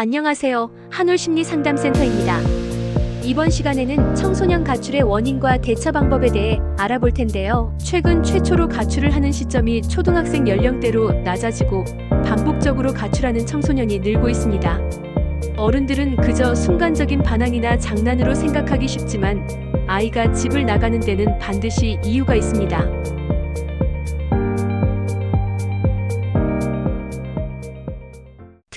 안녕하세요. 한올심리상담센터입니다. 이번 시간에는 청소년 가출의 원인과 대처 방법에 대해 알아볼 텐데요. 최근 최초로 가출을 하는 시점이 초등학생 연령대로 낮아지고 반복적으로 가출하는 청소년이 늘고 있습니다. 어른들은 그저 순간적인 반항이나 장난으로 생각하기 쉽지만 아이가 집을 나가는 데는 반드시 이유가 있습니다.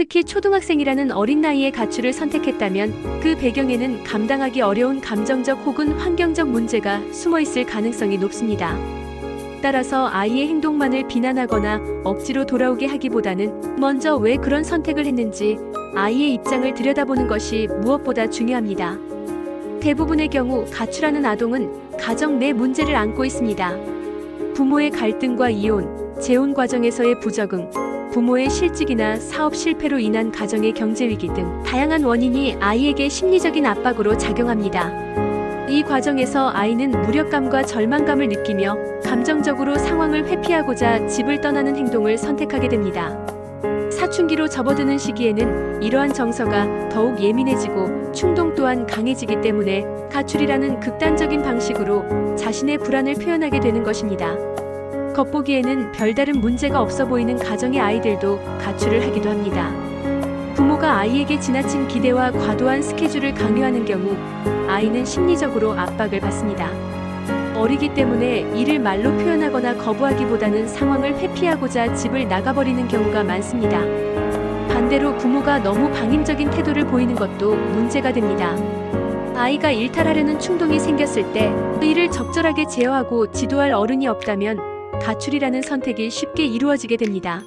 특히 초등학생이라는 어린 나이에 가출을 선택했다면 그 배경에는 감당하기 어려운 감정적 혹은 환경적 문제가 숨어있을 가능성이 높습니다. 따라서 아이의 행동만을 비난하거나 억지로 돌아오게 하기보다는 먼저 왜 그런 선택을 했는지 아이의 입장을 들여다보는 것이 무엇보다 중요합니다. 대부분의 경우 가출하는 아동은 가정 내 문제를 안고 있습니다. 부모의 갈등과 이혼, 재혼 과정에서의 부적응, 부모의 실직이나 사업 실패로 인한 가정의 경제 위기 등 다양한 원인이 아이에게 심리적인 압박으로 작용합니다. 이 과정에서 아이는 무력감과 절망감을 느끼며 감정적으로 상황을 회피하고자 집을 떠나는 행동을 선택하게 됩니다. 사춘기로 접어드는 시기에는 이러한 정서가 더욱 예민해지고 충동 또한 강해지기 때문에 가출이라는 극단적인 방식으로 자신의 불안을 표현하게 되는 것입니다. 겉보기에는 별다른 문제가 없어 보이는 가정의 아이들도 가출을 하기도 합니다. 부모가 아이에게 지나친 기대와 과도한 스케줄을 강요하는 경우 아이는 심리적으로 압박을 받습니다. 어리기 때문에 이를 말로 표현하거나 거부하기보다는 상황을 회피하고자 집을 나가버리는 경우가 많습니다. 반대로 부모가 너무 방임적인 태도를 보이는 것도 문제가 됩니다. 아이가 일탈하려는 충동이 생겼을 때 이를 적절하게 제어하고 지도할 어른이 없다면 가출이라는 선택이 쉽게 이루어지게 됩니다.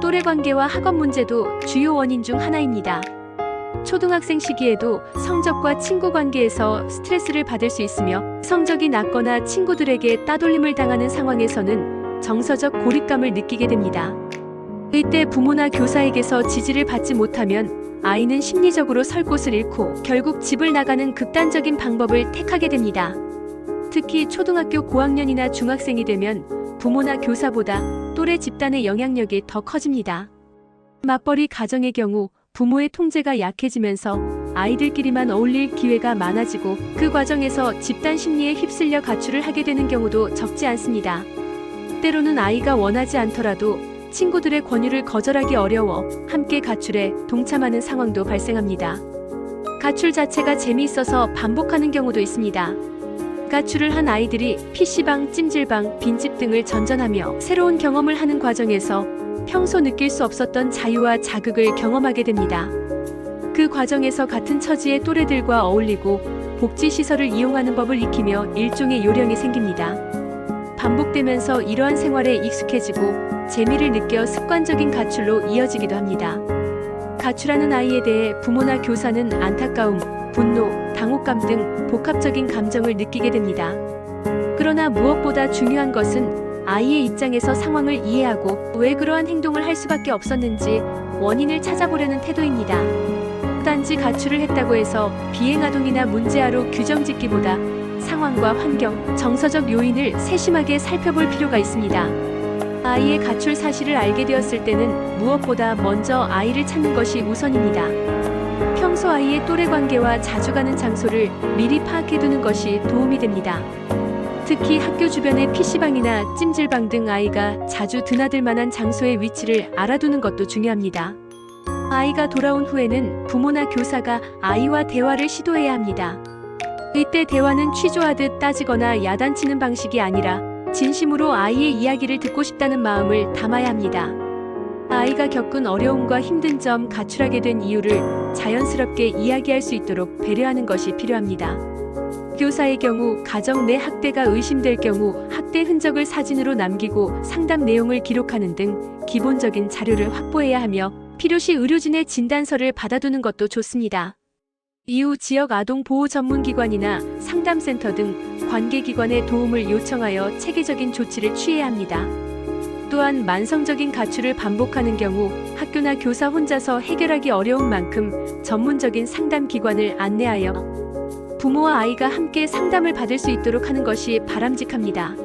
또래 관계와 학업 문제도 주요 원인 중 하나입니다. 초등학생 시기에도 성적과 친구 관계에서 스트레스를 받을 수 있으며 성적이 낮거나 친구들에게 따돌림을 당하는 상황에서는 정서적 고립감을 느끼게 됩니다. 이때 부모나 교사에게서 지지를 받지 못하면 아이는 심리적으로 설 곳을 잃고 결국 집을 나가는 극단적인 방법을 택하게 됩니다. 특히 초등학교 고학년이나 중학생이 되면 부모나 교사보다 또래 집단의 영향력이 더 커집니다. 맞벌이 가정의 경우 부모의 통제가 약해지면서 아이들끼리만 어울릴 기회가 많아지고 그 과정에서 집단 심리에 휩쓸려 가출을 하게 되는 경우도 적지 않습니다. 때로는 아이가 원하지 않더라도 친구들의 권유를 거절하기 어려워 함께 가출에 동참하는 상황도 발생합니다. 가출 자체가 재미있어서 반복하는 경우도 있습니다. 가출을 한 아이들이 PC방, 찜질방, 빈집 등을 전전하며 새로운 경험을 하는 과정에서 평소 느낄 수 없었던 자유와 자극을 경험하게 됩니다. 그 과정에서 같은 처지의 또래들과 어울리고 복지시설을 이용하는 법을 익히며 일종의 요령이 생깁니다. 반복되면서 이러한 생활에 익숙해지고 재미를 느껴 습관적인 가출로 이어지기도 합니다. 가출하는 아이에 대해 부모나 교사는 안타까움, 분노, 당혹감 등 복합적인 감정을 느끼게 됩니다. 그러나 무엇보다 중요한 것은 아이의 입장에서 상황을 이해하고 왜 그러한 행동을 할 수밖에 없었는지 원인을 찾아보려는 태도입니다. 단지 가출을 했다고 해서 비행아동이나 문제아로 규정짓기보다 상황과 환경, 정서적 요인을 세심하게 살펴볼 필요가 있습니다. 아이의 가출 사실을 알게 되었을 때는 무엇보다 먼저 아이를 찾는 것이 우선입니다. 평소 아이의 또래 관계와 자주 가는 장소를 미리 파악해두는 것이 도움이 됩니다. 특히 학교 주변의 PC방이나 찜질방 등 아이가 자주 드나들 만한 장소의 위치를 알아두는 것도 중요합니다. 아이가 돌아온 후에는 부모나 교사가 아이와 대화를 시도해야 합니다. 이때 대화는 취조하듯 따지거나 야단치는 방식이 아니라 진심으로 아이의 이야기를 듣고 싶다는 마음을 담아야 합니다. 아이가 겪은 어려움과 힘든 점, 가출하게 된 이유를 자연스럽게 이야기할 수 있도록 배려하는 것이 필요합니다. 교사의 경우 가정 내 학대가 의심될 경우 학대 흔적을 사진으로 남기고 상담 내용을 기록하는 등 기본적인 자료를 확보해야 하며 필요시 의료진의 진단서를 받아두는 것도 좋습니다. 이후 지역 아동 보호 전문기관이나 상담센터 등 관계기관의 도움을 요청하여 체계적인 조치를 취해야 합니다. 또한 만성적인 가출을 반복하는 경우 학교나 교사 혼자서 해결하기 어려운 만큼 전문적인 상담 기관을 안내하여 부모와 아이가 함께 상담을 받을 수 있도록 하는 것이 바람직합니다.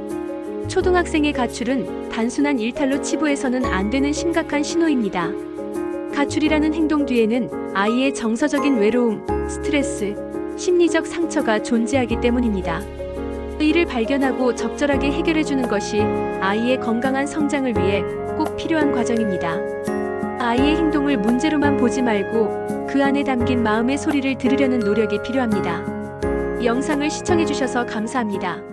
초등학생의 가출은 단순한 일탈로 치부해서는 안 되는 심각한 신호입니다. 가출이라는 행동 뒤에는 아이의 정서적인 외로움, 스트레스, 심리적 상처가 존재하기 때문입니다. 이를 발견하고 적절하게 해결해 주는 것이 아이의 건강한 성장을 위해 꼭 필요한 과정입니다. 아이의 행동을 문제로만 보지 말고 그 안에 담긴 마음의 소리를 들으려는 노력이 필요합니다. 영상을 시청해 주셔서 감사합니다.